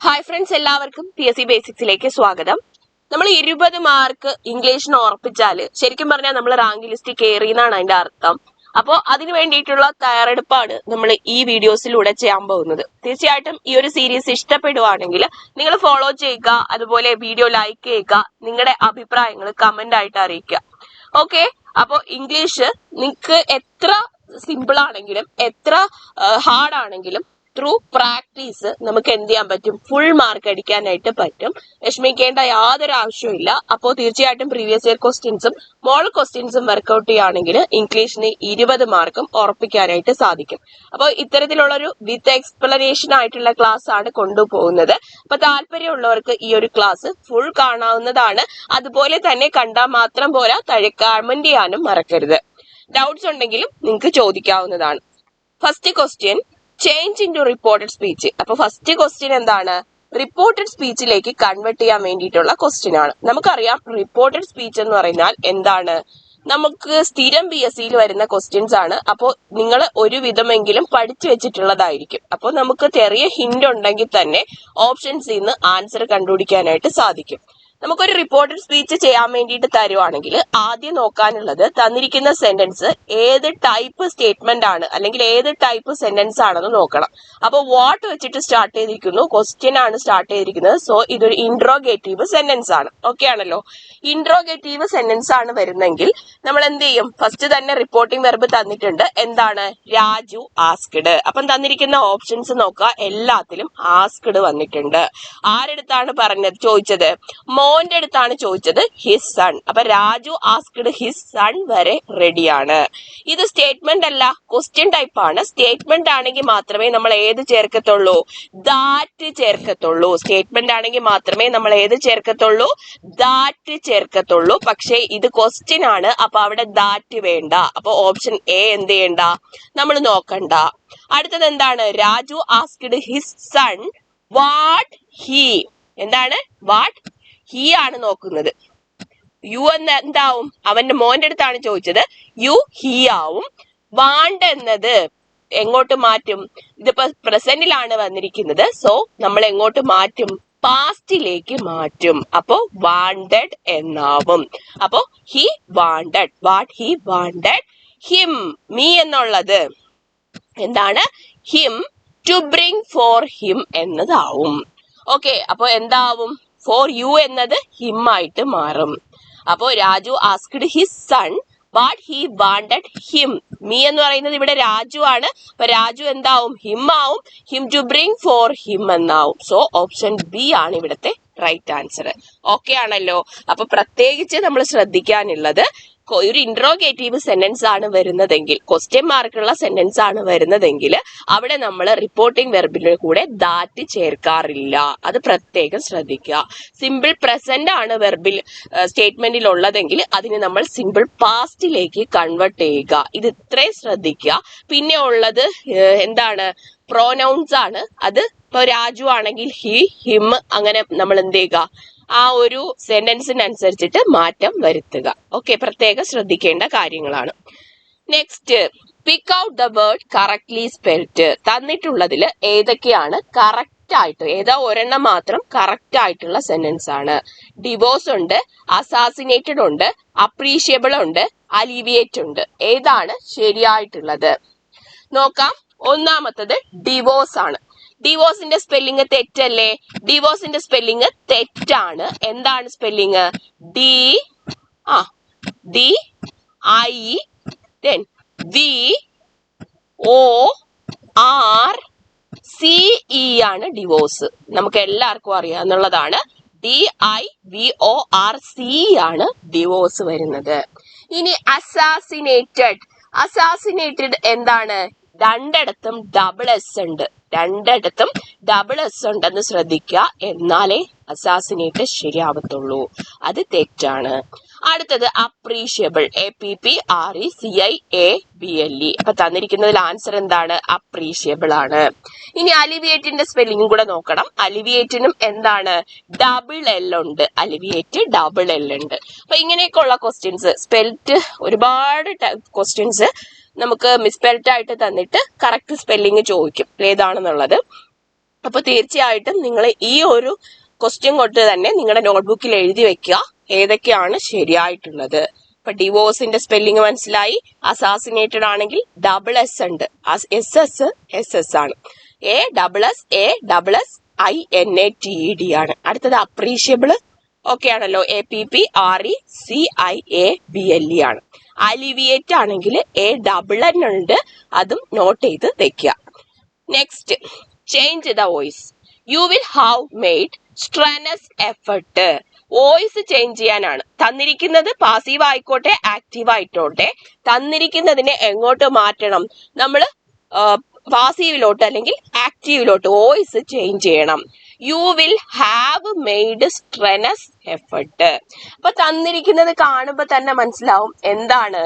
Hi friends, എല്ലാവർക്കും PSC ബേസിക്സിലേക്ക് സ്വാഗതം. നമ്മൾ 20 മാർക്ക് ഇംഗ്ലീഷിന് ഉറപ്പിച്ചാല് ശരിക്കും പറഞ്ഞാൽ നമ്മൾ റാങ്ക് ലിസ്റ്റ് കയറി എന്നാണ് അതിന്റെ അർത്ഥം. അപ്പോൾ അതിന് വേണ്ടിയിട്ടുള്ള തയ്യാറെടുപ്പാണ് നമ്മൾ ഈ വീഡിയോസിലൂടെ ചെയ്യാൻ പോകുന്നത്. തീർച്ചയായിട്ടും ഈ ഒരു സീരീസ് ഇഷ്ടപ്പെടുവാണെങ്കിൽ നിങ്ങൾ ഫോളോ ചെയ്യുക, അതുപോലെ വീഡിയോ ലൈക്ക് ചെയ്യുക, നിങ്ങളുടെ അഭിപ്രായങ്ങൾ കമന്റ് ആയിട്ട് അറിയിക്കുക. ഓക്കെ, അപ്പോൾ ഇംഗ്ലീഷ് നിങ്ങൾക്ക് എത്ര സിമ്പിൾ ആണെങ്കിലും എത്ര ഹാർഡ് ആണെങ്കിലും ത്രൂ പ്രാക്ടീസ് നമുക്ക് എന്ത് ചെയ്യാൻ പറ്റും, ഫുൾ മാർക്ക് അടിക്കാനായിട്ട് പറ്റും. വിഷമിക്കേണ്ട യാതൊരു ആവശ്യമില്ല. അപ്പോൾ തീർച്ചയായിട്ടും പ്രീവിയസ് ഇയർ ക്വസ്റ്റ്യൻസും മോഡൽ ക്വസ്റ്റ്യൻസും വർക്ക്ഔട്ട് ചെയ്യുകയാണെങ്കിൽ ഇംഗ്ലീഷിന് 20 മാർക്കും ഉറപ്പിക്കാനായിട്ട് സാധിക്കും. അപ്പോൾ ഇത്തരത്തിലുള്ളൊരു വിത്ത് എക്സ്പ്ലനേഷൻ ആയിട്ടുള്ള ക്ലാസ് ആണ് കൊണ്ടുപോകുന്നത്. അപ്പൊ താല്പര്യമുള്ളവർക്ക് ഈ ഒരു ക്ലാസ് ഫുൾ കാണാവുന്നതാണ്. അതുപോലെ തന്നെ കണ്ടാൽ മാത്രം പോരാ, താഴെ കമന്റ് ചെയ്യാനും മറക്കരുത്. ഡൗട്ട്സ് ഉണ്ടെങ്കിലും നിങ്ങൾക്ക് ചോദിക്കാവുന്നതാണ്. First question, change in to reported speech. അപ്പൊ ഫസ്റ്റ് ക്വസ്റ്റ്യൻ എന്താണ്? റിപ്പോർട്ടഡ് സ്പീച്ചിലേക്ക് കൺവേർട്ട് ചെയ്യാൻ വേണ്ടിയിട്ടുള്ള ക്വസ്റ്റ്യൻ ആണ്. നമുക്കറിയാം റിപ്പോർട്ടഡ് സ്പീച്ച് എന്ന് പറഞ്ഞാൽ എന്താണ്, നമുക്ക് സ്ഥിരം PSC വരുന്ന ക്വസ്റ്റ്യൻസ് ആണ്. അപ്പോൾ നിങ്ങൾ ഒരു വിധമെങ്കിലും പഠിച്ചു വെച്ചിട്ടുള്ളതായിരിക്കും. അപ്പോൾ നമുക്ക് ചെറിയ ഹിന്റ് ഉണ്ടെങ്കിൽ തന്നെ ഓപ്ഷൻസിൽ നിന്ന് ആൻസർ കണ്ടുപിടിക്കാനായിട്ട് സാധിക്കും. നമുക്കൊരു റിപ്പോർട്ടഡ് സ്പീച്ച് ചെയ്യാൻ വേണ്ടിയിട്ട് തരുവാണെങ്കിൽ ആദ്യം നോക്കാനുള്ളത് തന്നിരിക്കുന്ന സെന്റൻസ് ഏത് ടൈപ്പ് സ്റ്റേറ്റ്മെന്റ് ആണ് അല്ലെങ്കിൽ ഏത് ടൈപ്പ് സെന്റൻസ് ആണെന്ന് നോക്കണം. അപ്പോൾ വാട്ട് വെച്ചിട്ട് സ്റ്റാർട്ട് ചെയ്തിരിക്കുന്നു, ക്വസ്റ്റ്യൻ ആണ് സ്റ്റാർട്ട് ചെയ്തിരിക്കുന്നത്. സോ ഇതൊരു ഇൻട്രോഗേറ്റീവ് സെന്റൻസ് ആണ്. ഓക്കെ ആണല്ലോ. ഇൻട്രോഗേറ്റീവ് സെന്റൻസ് ആണ് വരുന്നെങ്കിൽ നമ്മൾ എന്ത് ചെയ്യും? ഫസ്റ്റ് തന്നെ റിപ്പോർട്ടിംഗ് വെർബ് തന്നിട്ടുണ്ട്. എന്താണ്? രാജു ആസ്ക്ഡ്. അപ്പം തന്നിരിക്കുന്ന ഓപ്ഷൻസ് നോക്കുക, എല്ലാത്തിലും ആസ്ക്ഡ് വന്നിട്ടുണ്ട്. ആരെടുത്താണ് ചോദിച്ചത്? മോന്റെ അടുത്താണ് ചോദിച്ചത്, ഹിസ് സൺ. അപ്പൊ രാജു ആസ്ക്ഡ് ഹിസ് സൺ വരെ റെഡിയാണ്. ഇത് സ്റ്റേറ്റ്മെന്റ് അല്ല, ക്വസ്റ്റ്യൻ ടൈപ്പ് ആണ്. സ്റ്റേറ്റ്മെന്റ് ആണെങ്കിൽ മാത്രമേ നമ്മൾ ഏത് ചേർക്കത്തുള്ളൂ? ദാറ്റ് ചേർക്കത്തുള്ളൂ. സ്റ്റേറ്റ്മെന്റ് ആണെങ്കിൽ മാത്രമേ നമ്മൾ ഏത് ചേർക്കത്തുള്ളൂ? ദാറ്റ് ചേർക്കത്തുള്ളൂ. പക്ഷേ ഇത് ക്വസ്റ്റ്യൻ ആണ്, അപ്പൊ അവിടെ ദാറ്റ് വേണ്ട. അപ്പൊ ഓപ്ഷൻ എ എന്ത് ചെയ്യണ്ട, നമ്മൾ നോക്കണ്ട. അടുത്തത് എന്താണ്? Raju asked his son what he. എന്താണ്? വാട്ട് ഹി ആണ് നോക്കുന്നത്. യു എന്ന് എന്താവും? അവന്റെ മോന്റെ അടുത്താണ് ചോദിച്ചത്, യു ഹി ആവും. വാണ്ട് എന്നത് എങ്ങോട്ട് മാറ്റും? ഇതിപ്പോ പ്രസന്റിലാണ് വന്നിരിക്കുന്നത്. സോ നമ്മൾ എങ്ങോട്ട് മാറ്റും? പാസ്റ്റിലേക്ക് മാറ്റും. അപ്പോ വാണ്ടഡ് എന്നാവും. അപ്പോ he wanted, what he wanted him. Me എന്നുള്ളത് എന്താണ്? Him to bring for him എന്നതാവും. ഓക്കെ, അപ്പൊ എന്താവും? ഫോർ യു എന്നത് ഹിം ആയിട്ട് മാറും. അപ്പോ Raju asked his son what he wanted him. Me എന്ന് പറയുന്നത് ഇവിടെ രാജു ആണ്. അപ്പൊ രാജു എന്താവും? ഹിം ആവും. Him to bring for him എന്നാവും. സോ ഓപ്ഷൻ ബി ആണ് ഇവിടുത്തെ റൈറ്റ് ആൻസർ. ഓക്കെ ആണല്ലോ. അപ്പൊ പ്രത്യേകിച്ച് നമ്മൾ ശ്രദ്ധിക്കാനുള്ളത്, ഒരു ഇൻട്രോഗേറ്റീവ് സെന്റൻസ് ആണ് വരുന്നതെങ്കിൽ, ക്വസ്റ്റ്യൻ മാർക്കുള്ള സെന്റൻസ് ആണ് വരുന്നതെങ്കിൽ അവിടെ നമ്മൾ റിപ്പോർട്ടിംഗ് വെർബിന്റെ കൂടെ ദാറ്റ് ചേർക്കാറില്ല. അത് പ്രത്യേകം ശ്രദ്ധിക്കുക. സിമ്പിൾ പ്രസന്റ് ആണ് വെർബിൽ സ്റ്റേറ്റ്മെന്റിൽ ഉള്ളതെങ്കിൽ അതിന് നമ്മൾ സിമ്പിൾ പാസ്റ്റിലേക്ക് കൺവേർട്ട് ചെയ്യുക. ഇത് ഇത്രയും ശ്രദ്ധിക്കുക. പിന്നെ ഉള്ളത് എന്താണ്? പ്രോനൗൺസ് ആണ്. അത് ഇപ്പൊ രാജു ആണെങ്കിൽ ഹി, ഹിം, അങ്ങനെ നമ്മൾ എന്ത് ചെയ്യുക? ആ ഒരു സെന്റൻസിനനുസരിച്ചിട്ട് മാറ്റം വരുത്തുക. ഓക്കെ, പ്രത്യേകം ശ്രദ്ധിക്കേണ്ട കാര്യങ്ങളാണ്. Next, pick out the word correctly spelled. തന്നിട്ടുള്ളതിൽ ഏതൊക്കെയാണ് കറക്റ്റ് ആയിട്ട്, ഏതാ ഒരെണ്ണം മാത്രം കറക്റ്റ് ആയിട്ടുള്ള സെന്റൻസ് ആണ്? ഡിവോഴ്സ് ഉണ്ട്, അസാസിനേറ്റഡ് ഉണ്ട്, അപ്രീഷിയബിൾ ഉണ്ട്, അലിവിയേറ്റ് ഉണ്ട്. ഏതാണ് ശരിയായിട്ടുള്ളത് നോക്കാം. ഒന്നാമത്തത് ഡിവോഴ്സ് ആണ്. ഡിവോഴ്സിന്റെ സ്പെല്ലിംഗ് തെറ്റല്ലേ? ഡിവോഴ്സിന്റെ സ്പെല്ലിംഗ് തെറ്റാണ്. എന്താണ് സ്പെല്ലിംഗ്? DIVORCE ആണ് ഡിവോഴ്സ്. നമുക്ക് എല്ലാവർക്കും അറിയാവുന്നതാണ്. DIVORCE ആണ് ഡിവോഴ്സ് വരുന്നത്. ഇനി അസാസിനേറ്റഡ്. അസാസിനേറ്റഡ് എന്താണ്? രണ്ടിടത്തും ഡബിൾ എസ് ഉണ്ട്. രണ്ടിടത്തും ഡബിൾ എസ് ഉണ്ടെന്ന് ശ്രദ്ധിക്കുക. എന്നാലേ അസാസിനേറ്റ് ശരിയാവത്തുള്ളൂ. അത് തെറ്റാണ്. അടുത്തത് അപ്രീഷിയബിൾ. APPRECIABLE. അപ്പൊ തന്നിരിക്കുന്നതിൽ ആൻസർ എന്താണ്? അപ്രീഷിയബിൾ ആണ്. ഇനി അലിവിയേറ്റിന്റെ സ്പെല്ലിംഗും കൂടെ നോക്കണം. അലിവിയേറ്റിനും എന്താണ്? ഡബിൾ എൽ ഉണ്ട്. അലിവിയേറ്റ് ഡബിൾ എൽ ഉണ്ട്. അപ്പൊ ഇങ്ങനെയൊക്കെ ഉള്ള ക്വസ്റ്റ്യൻസ്, സ്പെൽറ്റ് ഒരുപാട് ക്വസ്റ്റ്യൻസ് നമുക്ക് മിസ്പെൽറ്റ് ആയിട്ട് തന്നിട്ട് കറക്റ്റ് സ്പെല്ലിംഗ് ചോദിക്കും ഏതാണെന്നുള്ളത്. അപ്പൊ തീർച്ചയായിട്ടും നിങ്ങൾ ഈ ഒരു ക്വസ്റ്റ്യൻ കൊണ്ട് തന്നെ നിങ്ങളുടെ നോട്ട്ബുക്കിൽ എഴുതി വെക്കുക ഏതൊക്കെയാണ് ശരിയായിട്ടുള്ളത്. ഇപ്പൊ ഡിവോഴ്സിന്റെ സ്പെല്ലിംഗ് മനസ്സിലായി. അസാസിനേറ്റഡ് ആണെങ്കിൽ ഡബിൾ എസ് ഉണ്ട്, എസ് ആണ്. ASSINATED ആണ്. അടുത്തത് അപ്രീഷിയബിൾ ഓക്കെ ആണല്ലോ, APPRECIABLE ആണ്. അലിവിയേറ്റ് ആണെങ്കിൽ ANN ഉണ്ട്, അതും നോട്ട് ചെയ്ത് വെക്കുക. Next, change the voice. You will have made strenuous effort. Voice change ചെയ്യാനാണ് തന്നിരിക്കുന്നത്. പാസീവ് ആയിക്കോട്ടെ ആക്റ്റീവ് ആയിക്കോട്ടെ, തന്നിരിക്കുന്നതിനെ എങ്ങോട്ട് മാറ്റണം? നമ്മൾ പാസീവിലോട്ട് അല്ലെങ്കിൽ ആക്റ്റീവിലോട്ട് വോയിസ് ചേഞ്ച് ചെയ്യണം. You will have made strenuous effort. അപ്പൊ തന്നിരിക്കുന്നത് കാണുമ്പോ തന്നെ മനസ്സിലാവും എന്താണ്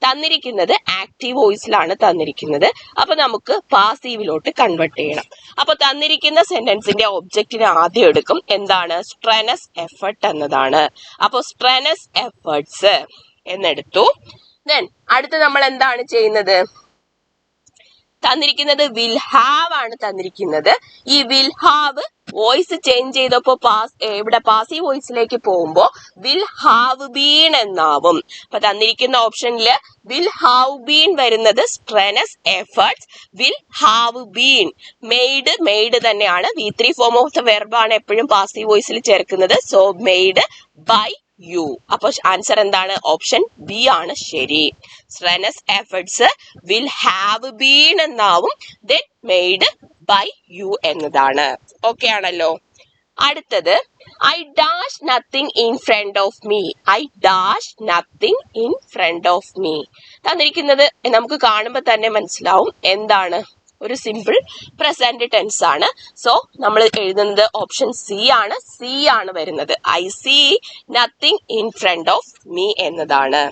തന്നിരിക്കുന്നത്. ആക്റ്റീവ് വോയിസിലാണ് തന്നിരിക്കുന്നത്. അപ്പൊ നമുക്ക് പാസീവിലോട്ട് കൺവേർട്ട് ചെയ്യണം. അപ്പൊ തന്നിരിക്കുന്ന സെന്റൻസിന്റെ ഒബ്ജക്റ്റിനെ ആദ്യം എടുക്കും. എന്താണ്? സ്ട്രെനസ് എഫർട്ട് എന്നതാണ്. അപ്പൊ സ്ട്രെനസ് എഫേർട്സ് എന്നെടുത്തു. ദെൻ അടുത്ത് നമ്മൾ എന്താണ് ചെയ്യുന്നത്? തന്നിരിക്കുന്നത് വിൽ ഹാവ് ആണ് തന്നിരിക്കുന്നത്. ഈ വിൽ ഹാവ് വോയിസ് ചേഞ്ച് ചെയ്തപ്പോ ഇവിടെ പാസീവ് വോയിസിലേക്ക് പോകുമ്പോ വിൽ ഹാവ് ബീൻ എന്നാവും. അപ്പൊ തന്നിരിക്കുന്ന ഓപ്ഷനില് വിൽ ഹാവ് ബീൻ വരുന്നത് strenuous efforts. Will have been made തന്നെയാണ്. V3 ഫോം ഓഫ് ദ വെർബാണ് എപ്പോഴും പാസീവ് വോയിസിൽ ചേർക്കുന്നത്. So made by you. അപ്പൊ ആൻസർ എന്താണ്? ഓപ്ഷൻ ബി ആണ് ശരി. Strenuous efforts will have been എന്നാവും. ദെൻ മെയ്ഡ് ബൈ യു എന്നതാണ്. ഓക്കെ ആണല്ലോ. അടുത്തത്, I dash nothing in front of me. I dash nothing in front of me തന്നിരിക്കുന്നത് നമുക്ക് കാണുമ്പോൾ തന്നെ മനസ്സിലാവും എന്താണ്. ഒരു സിമ്പിൾ പ്രസന്റ് ടെൻസ് ആണ്. സോ നമ്മൾ എഴുതുന്നത് ഓപ്ഷൻ സി ആണ്. സി ആണ് വരുന്നത്. I see nothing in front of me എന്നതാണ്.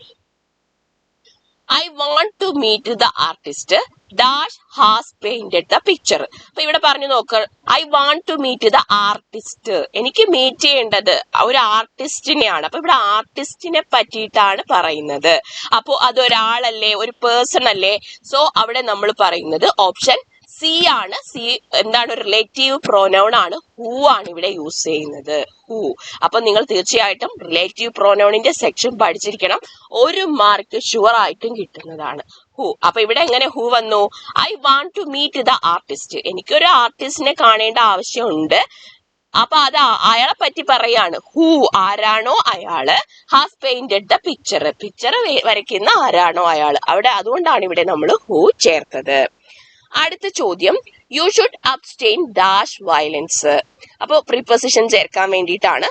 I want to meet the artist dash has painted the picture. അപ്പൊ ഇവിടെ പറഞ്ഞു നോക്ക, I want to meet the artist. എനിക്ക് മീറ്റ് ചെയ്യേണ്ടത് ഒരു ആർട്ടിസ്റ്റിനെയാണ്. അപ്പൊ ഇവിടെ ആർട്ടിസ്റ്റിനെ പറ്റിയിട്ടാണ് പറയുന്നത്. അപ്പോ അതൊരാളല്ലേ, ഒരു പേഴ്സൺ അല്ലേ. സോ അവിടെ നമ്മൾ പറയുന്നത് ഓപ്ഷൻ സി ആണ്. സി എന്താണ്? റിലേറ്റീവ് പ്രോനൗൺ ആണ്. ഹൂ ആണ് ഇവിടെ യൂസ് ചെയ്യുന്നത്. ഹൂ. അപ്പൊ നിങ്ങൾ തീർച്ചയായിട്ടും റിലേറ്റീവ് പ്രോനൗണിന്റെ സെക്ഷൻ പഠിച്ചിരിക്കണം. ഒരു മാർക്ക് ഷുവർ ആയിട്ടും കിട്ടുന്നതാണ്. ഹൂ. അപ്പൊ ഇവിടെ എങ്ങനെ ഹൂ വന്നു? I want to meet the artist. എനിക്കൊരു ആർട്ടിസ്റ്റിനെ കാണേണ്ട ആവശ്യമുണ്ട്. അപ്പൊ അത് അയാളെ പറ്റി പറയാണ്. ഹൂ ആരാണോ അയാള്, has painted the picture. Picture വരയ്ക്കുന്ന ആരാണോ അയാള്. അവിടെ അതുകൊണ്ടാണ് ഇവിടെ നമ്മൾ ഹൂ ചേർത്തത്. അടുത്ത ചോദ്യം, you should abstain dash violence. അപ്പൊ പ്രിപ്പോസിഷൻ ചേർക്കാൻ വേണ്ടിയിട്ടാണ്.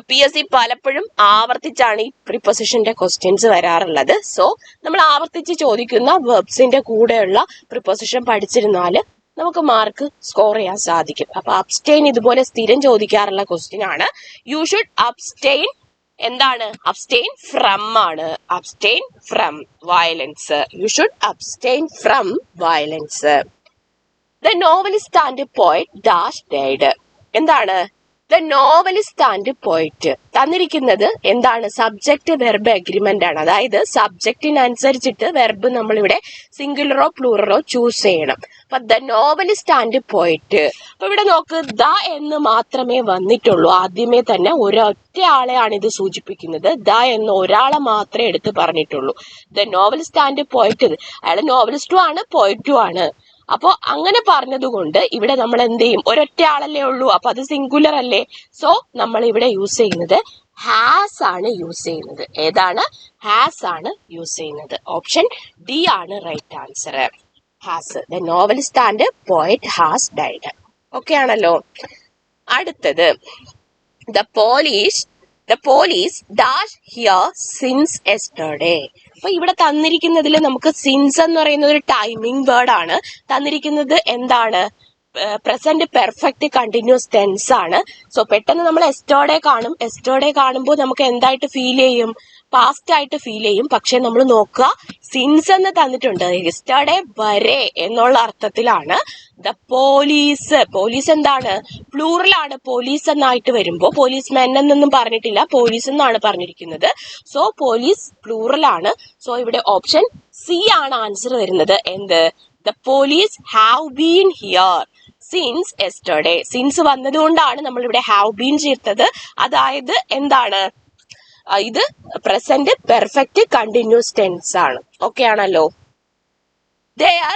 PSC പലപ്പോഴും ആവർത്തിച്ചാണ് ഈ പ്രിപ്പോസിഷന്റെ ക്വസ്റ്റ്യൻസ് വരാറുള്ളത്. സോ നമ്മൾ ആവർത്തിച്ച് ചോദിക്കുന്ന വെർബ്സിന്റെ കൂടെയുള്ള പ്രിപ്പോസിഷൻ പഠിച്ചിരുന്നാൽ നമുക്ക് മാർക്ക് സ്കോർ ചെയ്യാൻ സാധിക്കും. അപ്പൊ അബ്സ്റ്റെയിൻ ഇതുപോലെ സ്ഥിരം ചോദിക്കാറുള്ള ക്വസ്റ്റ്യൻ ആണ്. യു ഷുഡ് അബ്സ്റ്റെയിൻ എന്താണ്? അബ്സ്റ്റെയിൻ ഫ്രം ആണ്. Abstain from violence. You should abstain from violence. The novelist and poet dash died. എന്താണ്? ദ നോവലിസ്റ്റ് ആൻഡ് പോയറ്റ് തന്നിരിക്കുന്നത് എന്താണ്? സബ്ജക്ട് വെർബ് അഗ്രിമെന്റ് ആണ്. അതായത് സബ്ജക്റ്റിനനുസരിച്ചിട്ട് വെർബ് നമ്മളിവിടെ സിംഗുലറോ പ്ലൂറലോ ചൂസ് ചെയ്യണം. അപ്പൊ ദ നോവലിസ്റ്റ് ആൻഡ് പോയറ്റ്. അപ്പൊ ഇവിടെ നോക്ക്, ദ എന്ന് മാത്രമേ വന്നിട്ടുള്ളൂ. ആദ്യമേ തന്നെ ഒരൊറ്റ ആളെയാണ് ഇത് സൂചിപ്പിക്കുന്നത്. ദ എന്ന് ഒരാളെ മാത്രമേ എടുത്ത് പറഞ്ഞിട്ടുള്ളൂ. The novelist and poet. അയാൾ നോവലിസ്റ്റും ആണ് പോയറ്റും ആണ്. അപ്പോ അങ്ങനെ പറഞ്ഞതുകൊണ്ട് ഇവിടെ നമ്മൾ എന്ത് ചെയ്യും? ഒരൊറ്റ ആളല്ലേ ഉള്ളൂ. അപ്പൊ അത് സിംഗുലർ അല്ലേ. സോ നമ്മൾ ഇവിടെ യൂസ് ചെയ്യുന്നത് ഹാസ് ആണ് യൂസ് ചെയ്യുന്നത്. ഏതാണ്? ഹാസ് ആണ് യൂസ് ചെയ്യുന്നത്. ഓപ്ഷൻ ഡി ആണ് right answer. Has. The novelist and poet has died. Okay ആണല്ലോ. അടുത്തത്, the police dash here since yesterday. അപ്പൊ ഇവിടെ തന്നിരിക്കുന്നതിൽ നമുക്ക് സിൻസ് എന്ന് പറയുന്ന ഒരു ടൈമിംഗ് വേർഡ് ആണ് തന്നിരിക്കുന്നത്. എന്താണ്? പ്രസന്റ് പെർഫെക്റ്റ് കണ്ടിന്യൂസ് ടെൻസ് ആണ്. സോ പെട്ടെന്ന് നമ്മൾ എസ്റ്റർഡേ കാണും. എസ്റ്റർഡേ കാണുമ്പോൾ നമുക്ക് എന്തായിട്ട് ഫീൽ ചെയ്യും? പാസ്റ്റ് ആയിട്ട് ഫീൽ ചെയ്യും. പക്ഷെ നമ്മൾ നോക്കുക, സിൻസ് എന്ന് തന്നിട്ടുണ്ട്. എസ്റ്റർഡേ വരെ എന്നുള്ള അർത്ഥത്തിലാണ്. ദ പോലീസ് എന്താണ്? പ്ലൂറൽ ആണ്. പോലീസ് എന്നായിട്ട് വരുമ്പോ പോലീസ് മെൻ എന്നൊന്നും പറഞ്ഞിട്ടില്ല, പോലീസ് എന്നാണ് പറഞ്ഞിരിക്കുന്നത്. സോ പോലീസ് പ്ലൂറൽ ആണ്. സോ ഇവിടെ ഓപ്ഷൻ സി ആണ് ആൻസർ വരുന്നത്. എന്ത്? The police have been here since yesterday. Since വന്നതുകൊണ്ടാണ് നമ്മൾ ഇവിടെ ഹാവ് ബീൻ ചേർത്തത്. അതായത് എന്താണ്, ഇത് പ്രസന്റ് പെർഫെക്റ്റ് കണ്ടിന്യൂസ് ടെൻസ് ആണ്. ഓക്കെ ആണല്ലോ. There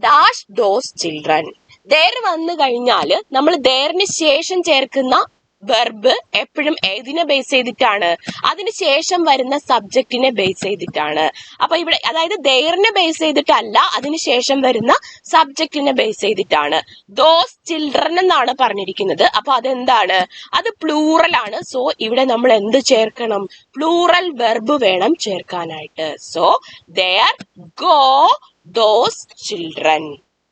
dash those children. There വന്നു കഴിഞ്ഞാല് നമ്മൾ thereന് ശേഷം ചേർക്കുന്ന വെർബ് എപ്പോഴും ഏതിനെ ബേസ് ചെയ്തിട്ടാണ്? അതിന് ശേഷം വരുന്ന സബ്ജക്റ്റിനെ ബേസ് ചെയ്തിട്ടാണ്. അപ്പൊ ഇവിടെ അതായത് thereനെ ബേസ് ചെയ്തിട്ടല്ല, അതിന് ശേഷം വരുന്ന സബ്ജക്റ്റിനെ ബേസ് ചെയ്തിട്ടാണ്. ദോസ് ചിൽഡ്രൻ എന്നാണ് പറഞ്ഞിരിക്കുന്നത്. അപ്പൊ അതെന്താണ്? അത് പ്ലൂറൽ ആണ്. സോ ഇവിടെ നമ്മൾ എന്ത് ചേർക്കണം? പ്ലൂറൽ വെർബ് വേണം ചേർക്കാനായിട്ട്. So there go those children.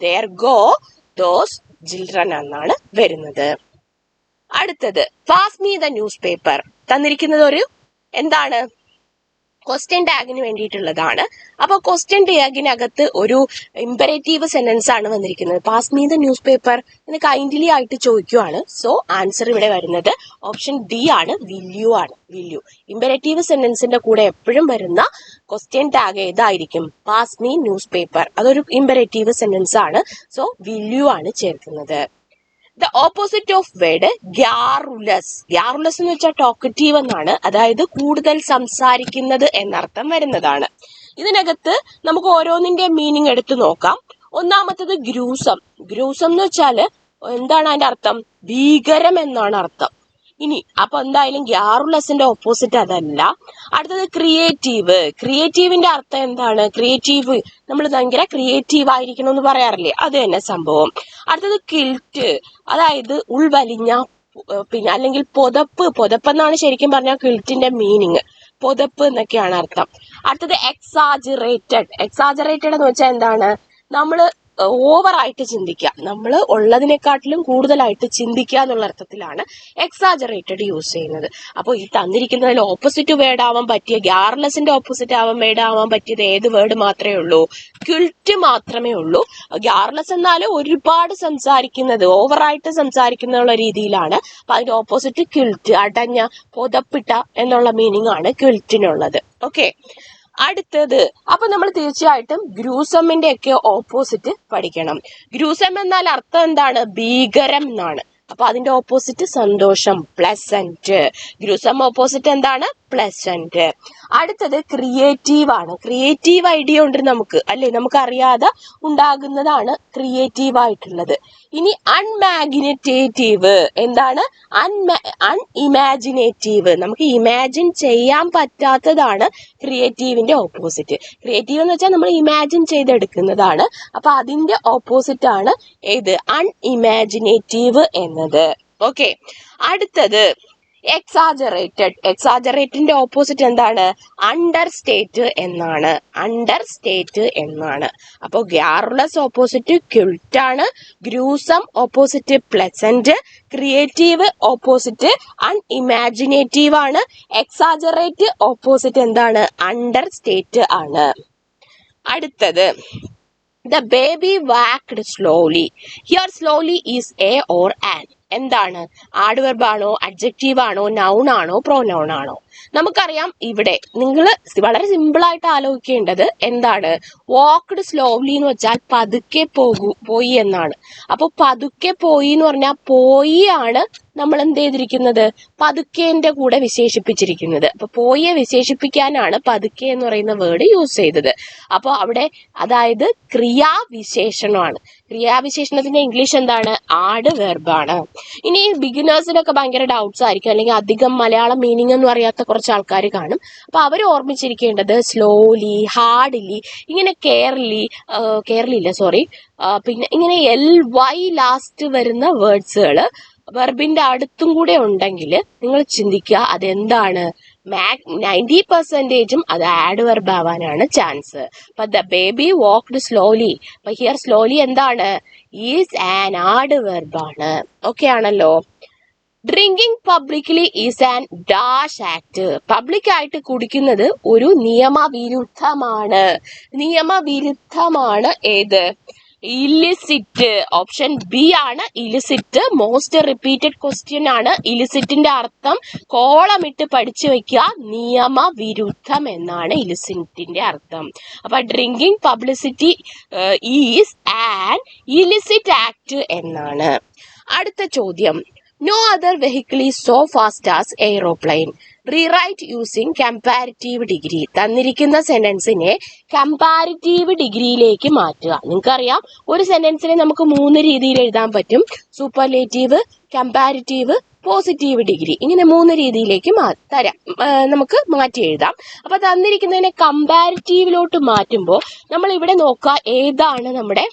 There go those children എന്നാണ് വരുന്നത്. അടുത്തത് pass me the news paper. തന്നിരിക്കുന്നത് ഒരു എന്താണ്? ക്വസ്റ്റ്യൻ ടാഗിന് വേണ്ടിയിട്ടുള്ളതാണ്. അപ്പൊ ക്വസ്റ്റ്യൻ ടാഗിനകത്ത് ഒരു ഇമ്പരേറ്റീവ് സെന്റൻസ് ആണ് വന്നിരിക്കുന്നത്. Pass me the newspaper എന്ന് കൈൻഡ്ലി ആയിട്ട് ചോദിക്കുവാണ്. സോ ആൻസർ ഇവിടെ വരുന്നത് ഓപ്ഷൻ ഡി ആണ്, വില്യു ആണ്. വില്യു ഇമ്പരേറ്റീവ് സെന്റൻസിന്റെ കൂടെ എപ്പോഴും വരുന്ന ക്വസ്റ്റ്യൻ ടാഗ് ഏതായിരിക്കും? Pass me newspaper. അതൊരു ഇമ്പരേറ്റീവ് സെന്റൻസ് ആണ്. സോ വില്യു ആണ് ചേർക്കുന്നത്. The opposite of word garrulous. Garrulous എന്ന് വെച്ചാൽ ടോക്കറ്റീവ് എന്നാണ്, അതായത് കൂടുതൽ സംസാരിക്കുന്നത് എന്നർത്ഥം വരുന്നതാണ്. ഇതിനകത്ത് നമുക്ക് ഓരോന്നിന്റെ മീനിങ് എടുത്തു നോക്കാം. ഒന്നാമത്തത് ഗ്രൂസം. ഗ്രൂസം എന്ന് വെച്ചാല് എന്താണ് അതിന്റെ അർത്ഥം? ഭീകരം എന്നാണ് അർത്ഥം. ഇനി അപ്പൊ എന്തായാലും ഗ്യാറുലസിന്റെ ഓപ്പോസിറ്റ് അതല്ല. അടുത്തത് ക്രിയേറ്റീവ്. ക്രിയേറ്റീവിന്റെ അർത്ഥം എന്താണ്? ക്രിയേറ്റീവ് നമ്മൾ ഭയങ്കര ക്രിയേറ്റീവ് ആയിരിക്കണം എന്ന് പറയാറില്ലേ, അത് തന്നെ സംഭവം. അടുത്തത് കിൽറ്റ്, അതായത് ഉൾവലിഞ്ഞ പിന്നെ അല്ലെങ്കിൽ പൊതപ്പ്. പൊതപ്പെന്നാണ് ശരിക്കും പറഞ്ഞാൽ കിൽറ്റിന്റെ മീനിങ്. പൊതപ്പ് എന്നൊക്കെയാണ് അർത്ഥം. അടുത്തത് എക്സാജറേറ്റഡ്. എക്സാജറേറ്റഡ് എന്ന് വെച്ചാൽ എന്താണ്? നമ്മള് ഓവറായിട്ട് ചിന്തിക്കുക, നമ്മൾ ഉള്ളതിനെക്കാട്ടിലും കൂടുതലായിട്ട് ചിന്തിക്കുക എന്നുള്ള അർത്ഥത്തിലാണ് എക്സാജറേറ്റഡ് യൂസ് ചെയ്യുന്നത്. അപ്പോൾ ഈ തന്നിരിക്കുന്നതിൽ ഓപ്പോസിറ്റ് വേർഡ് ആവാൻ പറ്റിയ, ഗ്യാർലെസിന്റെ ഓപ്പോസിറ്റ് വേർഡ് ആവാൻ പറ്റിയത് ഏത് വേർഡ് മാത്രമേ ഉള്ളൂ? ക്വിൽറ്റ് മാത്രമേ ഉള്ളൂ. ഗ്യാർലെസ് എന്നാൽ ഒരുപാട് സംസാരിക്കുന്നത്, ഓവറായിട്ട് സംസാരിക്കുന്ന രീതിയിലാണ്. അപ്പൊ അതിന്റെ ഓപ്പോസിറ്റ് ക്വിൽറ്റ്, അടഞ്ഞ, പുതപ്പിട്ട എന്നുള്ള മീനിങ് ആണ് ക്വിൽറ്റിനുള്ളത്. ഓക്കെ. അടുത്തത് അപ്പൊ നമ്മൾ തീർച്ചയായിട്ടും ഗ്രൂസമിന്റെ ഒക്കെ ഓപ്പോസിറ്റ് പഠിക്കണം. ഗ്രൂസം എന്നാൽ അർത്ഥം എന്താണ്? ഭീകരം എന്നാണ്. അപ്പൊ അതിന്റെ ഓപ്പോസിറ്റ് സന്തോഷം, പ്ലസന്റ്. ഗ്രൂസം ഓപ്പോസിറ്റ് എന്താണ്? പ്ലസന്റ്. അടുത്തത് ക്രിയേറ്റീവ് ആണ്. ക്രിയേറ്റീവ് ഐഡിയ ഉണ്ട് നമുക്ക്, അല്ലെ? നമുക്കറിയാതെ ഉണ്ടാകുന്നതാണ് ക്രിയേറ്റീവ് ആയിട്ടുള്ളത്. ഇനി അൺമാഗ്നറ്റേറ്റീവ്. എന്താണ്? അൺഇമാജിനേറ്റീവ്. നമുക്ക് ഇമാജിൻ ചെയ്യാൻ പറ്റാത്തതാണ് ക്രിയേറ്റീവിന്റെ ഓപ്പോസിറ്റ്. ക്രിയേറ്റീവ് എന്ന് വെച്ചാൽ നമ്മൾ ഇമാജിൻ ചെയ്തെടുക്കുന്നതാണ്. അപ്പൊ അതിന്റെ ഓപ്പോസിറ്റ് ആണ് ഏത്? അൺഇമാജിനേറ്റീവ് എന്നത്. ഓക്കെ. അടുത്തത് എക്സാജറേറ്റഡ്. എക്സാജറേറ്റിന്റെ ഓപ്പോസിറ്റ് എന്താണ്? അണ്ടർ സ്റ്റേറ്റ് എന്നാണ്. അണ്ടർ സ്റ്റേറ്റ് എന്നാണ്. അപ്പൊ ഗ്യാറുലസ് ഓപ്പോസിറ്റ് ക്വിൽറ്റ് ആണ്. Gruesome opposite pleasant. Creative opposite അൺഇമാജിനേറ്റീവ് ആണ്. എക്സാജറേറ്റ് ഓപ്പോസിറ്റ് എന്താണ്? അണ്ടർ സ്റ്റേറ്റ് ആണ്. അടുത്തത് The baby walked slowly. Here slowly is a or an. എന്താണ്? ആഡ്വർബ് ആണോ, അഡ്ജക്റ്റീവ് ആണോ, നൗൺ ആണോ, പ്രോനൗൺ ആണോ? നമുക്കറിയാം ഇവിടെ നിങ്ങൾ വളരെ സിമ്പിൾ ആയിട്ട് ആലോചിക്കേണ്ടത് എന്താണ്? വാക്ക്ഡ് സ്ലോലി എന്ന് വെച്ചാൽ പതുക്കെ പോയി എന്നാണ്. അപ്പൊ പതുക്കെ പോയി എന്ന് പറഞ്ഞാൽ പോയി ആണ് നമ്മൾ എന്ത് ചെയ്തിരിക്കുന്നത്? പതുക്കേന്റെ കൂടെ വിശേഷിപ്പിച്ചിരിക്കുന്നത്. അപ്പൊ പോയെ വിശേഷിപ്പിക്കാനാണ് പതുക്കെ എന്ന് പറയുന്ന വേർഡ് യൂസ് ചെയ്തത്. അപ്പൊ അവിടെ അതായത് ക്രിയാവിശേഷണമാണ്. ക്രിയാവിശേഷണത്തിന്റെ ഇംഗ്ലീഷ് എന്താണ്? ആഡ് വെർബാണ്. ഇനി ബിഗിനേഴ്സിനൊക്കെ ഭയങ്കര ഡൗട്ട്സ് ആയിരിക്കും, അല്ലെങ്കിൽ അധികം മലയാളം മീനിങ് ഒന്നും അറിയാത്ത കുറച്ച് ആൾക്കാർ കാണും. അപ്പൊ അവർ ഓർമ്മിച്ചിരിക്കേണ്ടത് സ്ലോലി, ഹാർഡ്ലി, ഇങ്ങനെ പിന്നെ ഇങ്ങനെ LY ലാസ്റ്റ് വരുന്ന വേർഡ്സുകൾ വെർബിന്റെ അടുത്തും കൂടെ ഉണ്ടെങ്കിൽ നിങ്ങൾ ചിന്തിക്കുക അതെന്താണ്? 90% അത് ആഡ് വെർബ് ആവാനാണ് ചാൻസ്. അപ്പൊ ദ ബേബി വാക്ക്ഡ് സ്ലോലി. അപ്പൊ ഹിയർ സ്ലോലി എന്താണ്? ഈസ് ആൻ ആഡ് വെർബ് ആണ്. ഓക്കെ ആണല്ലോ. Drinking publicly is an dash act. Public ആയിട്ട് കുടിക്കുന്നത് ഒരു നിയമവിരുദ്ധമാണ്. നിയമവിരുദ്ധമാണ് ഏത്? ഇലിസിറ്റ്. ഓപ്ഷൻ ബി ആണ് ഇലിസിറ്റ്. മോസ്റ്റ് റിപ്പീറ്റഡ് ക്വസ്റ്റ്യൻ ആണ്. ഇലിസിറ്റിന്റെ അർത്ഥം കോളമിട്ട് പഠിച്ചു വെക്കുക, നിയമവിരുദ്ധം എന്നാണ് ഇലിസിറ്റിന്റെ അർത്ഥം. അപ്പൊ drinking publicity is an illicit act എന്നാണ്. അടുത്ത ചോദ്യം, no other vehicle is so fast as aeroplane. Rewrite using comparative degree. തന്നിരിക്കുന്ന സെന്റൻസിനെ കമ്പാരിറ്റീവ് ഡിഗ്രിയിലേക്ക് മാറ്റുക. നിങ്ങൾക്കറിയാം, ഒരു സെന്റൻസിനെ നമുക്ക് 3 രീതിയിൽ എഴുതാൻ പറ്റും. Superlative, comparative, positive degree. ഇങ്ങനെ 3 രീതിയിലേക്ക് നമുക്ക് മാറ്റി എഴുതാം. അപ്പൊ തന്നിരിക്കുന്നതിനെ കമ്പാരിറ്റീവിലോട്ട് മാറ്റുമ്പോൾ നമ്മൾ ഇവിടെ നോക്കുക, ഏതാണ് നമ്മുടെ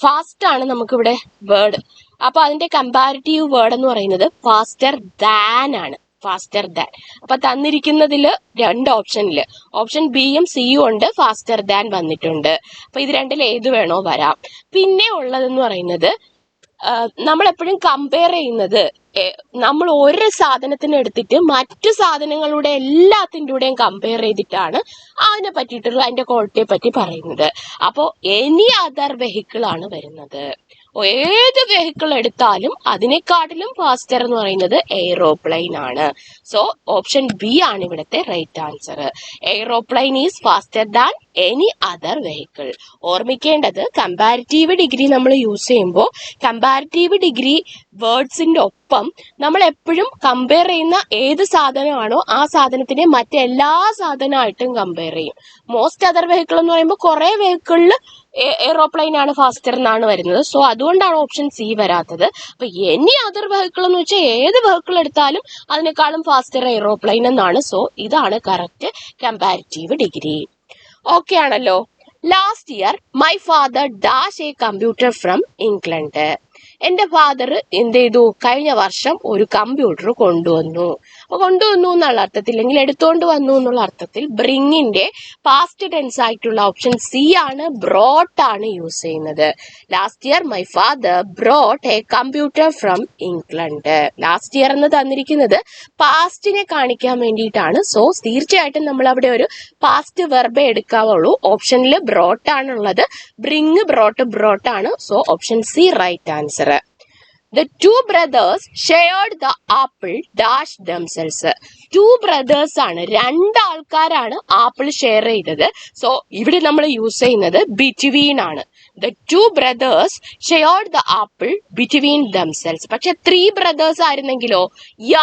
ഫാസ്റ്റ് ആണ് നമുക്കിവിടെ വേർഡ്. അപ്പൊ അതിന്റെ കമ്പാരിറ്റീവ് വേർഡ് എന്ന് പറയുന്നത് ഫാസ്റ്റർ ദാൻ ആണ്. Faster than. അപ്പൊ തന്നിരിക്കുന്നതില് 2 ഓപ്ഷനില് ഓപ്ഷൻ ബിയും സിയും ഉണ്ട്, ഫാസ്റ്റർ ദാൻ വന്നിട്ടുണ്ട്. അപ്പൊ ഇത് രണ്ടിൽ ഏത് വേണോ വരാം. പിന്നെ ഉള്ളതെന്ന് പറയുന്നത്, നമ്മൾ എപ്പോഴും കമ്പയർ ചെയ്യുന്നത്, നമ്മൾ ഒരു സാധനത്തിന് എടുത്തിട്ട് മറ്റു സാധനങ്ങളുടെ എല്ലാത്തിൻ്റെ കൂടെയും കമ്പയർ ചെയ്തിട്ടാണ് അതിനെ പറ്റിയിട്ടുള്ള അതിന്റെ ക്വാളിറ്റിയെ പറ്റി പറയുന്നത്. അപ്പോൾ എനി അതർ വെഹിക്കിൾ ആണ് വരുന്നത്. ഏത് വെഹിക്കിൾ എടുത്താലും അതിനെക്കാട്ടിലും ഫാസ്റ്റർ എന്ന് പറയുന്നത് എയ്റോപ്ലെയിൻ ആണ്. സോ ഓപ്ഷൻ ബി ആണ് ഇവിടുത്തെ right answer. Aeroplane is faster than any other vehicle. ഓർമ്മിക്കേണ്ടത്, കമ്പാരിറ്റീവ് ഡിഗ്രി നമ്മൾ യൂസ് ചെയ്യുമ്പോൾ കമ്പാരിറ്റീവ് ഡിഗ്രി വേർഡ്സിന്റെ ഒപ്പം നമ്മൾ എപ്പോഴും കമ്പയർ ചെയ്യുന്ന ഏത് സാധനമാണോ ആ സാധനത്തിനെ മറ്റെല്ലാ സാധനമായിട്ടും കമ്പയർ ചെയ്യും. മോസ്റ്റ് അതർ വെഹിക്കിൾ എന്ന് പറയുമ്പോൾ കുറെ വെഹിക്കിളിൽ എയ്റോപ്ലെയിൻ ആണ് ഫാസ്റ്റർ എന്നാണ് വരുന്നത്. സോ അതുകൊണ്ടാണ് ഓപ്ഷൻ സി വരാത്തത്. അപ്പൊ എനി അതർ വെഹിക്കിൾ എന്ന് വെച്ചാൽ ഏത് വെഹിക്കിൾ എടുത്താലും അതിനേക്കാളും ഫാസ്റ്റർ എയ്റോപ്ലെയിൻ എന്നാണ്. സോ ഇതാണ് കറക്റ്റ് കമ്പാരിറ്റീവ് ഡിഗ്രി. ഓക്കെ ആണല്ലോ. Last year my father dash A computer from England. എന്റെ ഫാദർ എന്ത് ചെയ്തു? കഴിഞ്ഞ വർഷം ഒരു കമ്പ്യൂട്ടർ കൊണ്ടുവന്നു. അപ്പൊ കൊണ്ടുവന്നു എന്നുള്ള അർത്ഥത്തിൽ, അല്ലെങ്കിൽ എടുത്തോണ്ട് വന്നു എന്നുള്ള അർത്ഥത്തിൽ ബ്രിങ്ങിന്റെ പാസ്റ്റ് ടെൻസ് ആയിട്ടുള്ള ഓപ്ഷൻ സി ആണ്, ബ്രോട്ട് ആണ് യൂസ് ചെയ്യുന്നത്. Last year my father brought A computer from England. Last year എന്ന് തന്നിരിക്കുന്നത് പാസ്റ്റിനെ കാണിക്കാൻ വേണ്ടിയിട്ടാണ്. സോ തീർച്ചയായിട്ടും നമ്മൾ അവിടെ ഒരു പാസ്റ്റ് വെർബേ എടുക്കാവുള്ളൂ. ഓപ്ഷനിൽ ബ്രോട്ട് ആണുള്ളത്. ബ്രിങ് ബ്രോട്ട് ആണ്. So option C right answer. The two brothers shared the apple dash themselves. Two brothers ആണ്, 2 ആൾക്കാരാണ് ആപ്പിൾ ഷെയർ ചെയ്തത്. സോ ഇവിടെ നമ്മൾ യൂസ് ചെയ്യുന്നത് ബിറ്റ്വീൻ ആണ്. The two brothers shared the apple between themselves. പക്ഷെ 3 brothers ആയിരുന്നെങ്കിലോ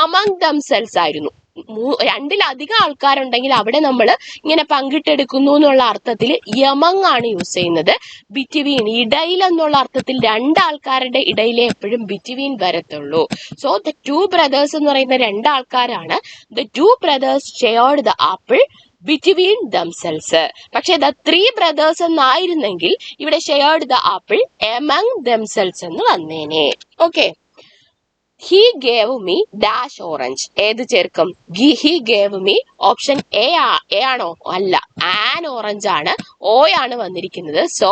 among themselves ആയിരുന്നു. 2-ലധികം ആൾക്കാരുണ്ടെങ്കിൽ അവിടെ നമ്മൾ ഇങ്ങനെ പങ്കിട്ടെടുക്കുന്നു എന്നുള്ള അർത്ഥത്തിൽ യമങ് ആണ് യൂസ് ചെയ്യുന്നത്. ബിറ്റ്വീൻ, ഇടയിൽ എന്നുള്ള അർത്ഥത്തിൽ 2 ആൾക്കാരുടെ ഇടയിലെ എപ്പോഴും ബിറ്റ്വീൻ വരത്തുള്ളൂ. സോ ദ 2 brothers എന്ന് പറയുന്ന 2 ആൾക്കാരാണ്. The 2 brothers shared the apple between themselves. പക്ഷെ ദ 3 brothers എന്നായിരുന്നെങ്കിൽ ഇവിടെ shared the apple among themselves എന്ന് വന്നേനെ. Okay. He gave me dash orange. ഏത് ചേർക്കും? He gave me option A ആണോ? അല്ല, an orange ആണ്. ഓ ആണ് വന്നിരിക്കുന്നത്. സോ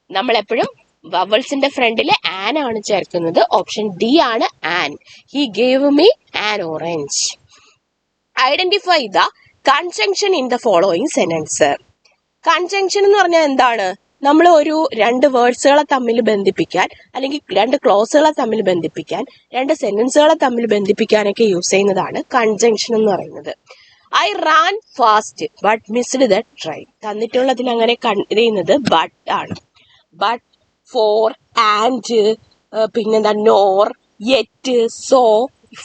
നമ്മൾ എപ്പോഴും വവൽസിന്റെ ഫ്രണ്ടില് ആൻ ആണ് ചേർക്കുന്നത്. ഓപ്ഷൻ ഡി ആണ് an. He gave me an orange. Identify the conjunction in the following sentence. Conjunction എന്ന് പറഞ്ഞാൽ എന്താണ്? നമ്മൾ ഒരു 2 വേർഡ്സുകളെ തമ്മിൽ ബന്ധിപ്പിക്കാൻ, അല്ലെങ്കിൽ 2 ക്ലോസുകളെ തമ്മിൽ ബന്ധിപ്പിക്കാൻ, 2 സെന്റൻസുകളെ തമ്മിൽ ബന്ധിപ്പിക്കാനൊക്കെ യൂസ് ചെയ്യുന്നതാണ് കൺജങ്ഷൻ എന്ന് പറയുന്നത്. I ran fast but missed the train. തന്നിട്ടുള്ളതിൽ അങ്ങനെ ചെയ്യുന്നത് ബട്ട് ആണ്. ബട്ട്, ഫോർ, ആൻഡ്, പിന്നെന്താ നോർ, യെറ്റ്, സോ,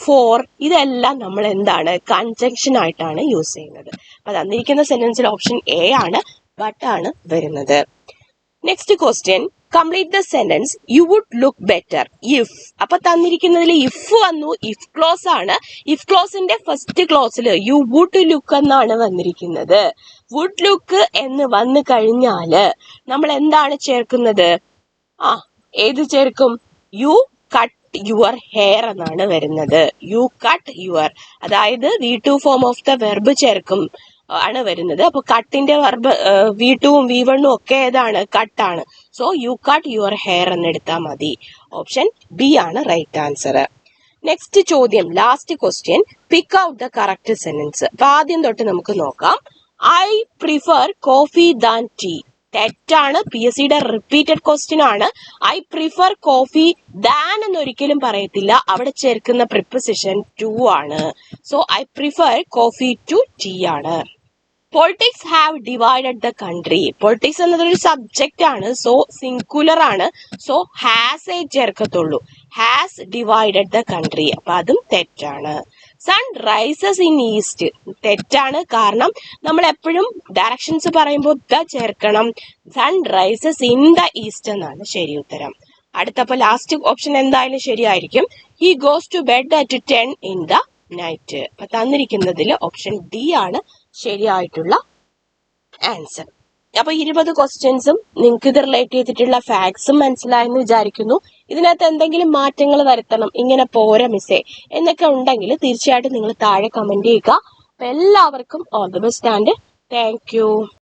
ഫോർ, ഇതെല്ലാം നമ്മൾ എന്താണ് കൺജങ്ഷൻ ആയിട്ടാണ് യൂസ് ചെയ്യുന്നത്. അപ്പൊ തന്നിരിക്കുന്ന സെന്റൻസിൽ ഓപ്ഷൻ എ ആണ്, ബട്ട് ആണ് വരുന്നത്. Next question, complete the sentence you would look better if. അപ്പൊ തന്നിരിക്കുന്നതിൽ ഇഫ് വന്നു, ഇഫ് ക്ലോസ് ആണ്. ഇഫ് ക്ലോസിന്റെ ഫസ്റ്റ് ക്ലോസിൽ യു വുഡ് ലുക്ക് എന്നാണ് വന്നിരിക്കുന്നത്. വുഡ് ലുക്ക് എന്ന് വന്നു കഴിഞ്ഞാല് നമ്മൾ എന്താണ് ചേർക്കുന്നത്? ഏത് ചേർക്കും? യു കട്ട് യുവർ ഹെയർ എന്നാണ് വരുന്നത്. യു കട്ട് യുവർ, അതായത് V2 form of the verb ചേർക്കും ആണ് വരുന്നത്. അപ്പൊ കട്ടിന്റെ വെർബ് V2ഉം V1ഉം ഒക്കെ ഏതാണ്? കട്ടാണ്. So you cut your hair എന്ന് എടുത്താൽ മതി. ഓപ്ഷൻ ബി ആണ് റൈറ്റ് ആൻസർ. നെക്സ്റ്റ് ചോദ്യം, last question, pick out the correct sentence. അപ്പൊ ആദ്യം തൊട്ട് നമുക്ക് നോക്കാം. I prefer coffee than tea. തെറ്റാണ്. PSCയുടെ റിപ്പീറ്റഡ് ക്വസ്റ്റ്യൻ ആണ്. ഐ പ്രിഫർ കോഫി ദാൻ എന്നൊരിക്കലും പറയത്തില്ല. അവിടെ ചേർക്കുന്ന പ്രിപ്പോസിഷൻ ടു ആണ്. So I prefer coffee to tea ആണ്. Politics have divided the country. Politics എന്നതൊരു സബ്ജക്റ്റ് ആണ്. സോ സിംഗുലർ ആണ്. സോ ഹാസ് എ ചേർക്കത്തുള്ളൂ. Has divided the country. അപ്പൊ അതും തെറ്റാണ്. Sun rises in east. തെറ്റാണ്. കാരണം നമ്മൾ എപ്പോഴും ഡയറക്ഷൻസ് പറയുമ്പോൾ ദ ചേർക്കണം. Sun rises in the east എന്നാണ് ശരി ഉത്തരം. അടുത്തപ്പോ ലാസ്റ്റ് ഓപ്ഷൻ എന്തായാലും ശരിയായിരിക്കും. He goes to bed at 10 in the night. അപ്പൊ തന്നിരിക്കുന്നതിൽ ഓപ്ഷൻ ഡി ആണ് ശരിയായിട്ടുള്ള ആൻസർ. അപ്പൊ 20 ക്വസ്റ്റ്യൻസും നിങ്ങൾക്ക് ഇത് റിലേറ്റ് ചെയ്തിട്ടുള്ള ഫാക്ട്സും മനസ്സിലായെന്ന് വിചാരിക്കുന്നു. ഇതിനകത്ത് എന്തെങ്കിലും മാറ്റങ്ങൾ വരുത്തണം, ഇങ്ങനെ പോരാ മിസ്സേ എന്നൊക്കെ ഉണ്ടെങ്കിൽ തീർച്ചയായിട്ടും നിങ്ങൾ താഴെ കമന്റ് ചെയ്യുക. അപ്പൊ എല്ലാവർക്കും all the best and thank you.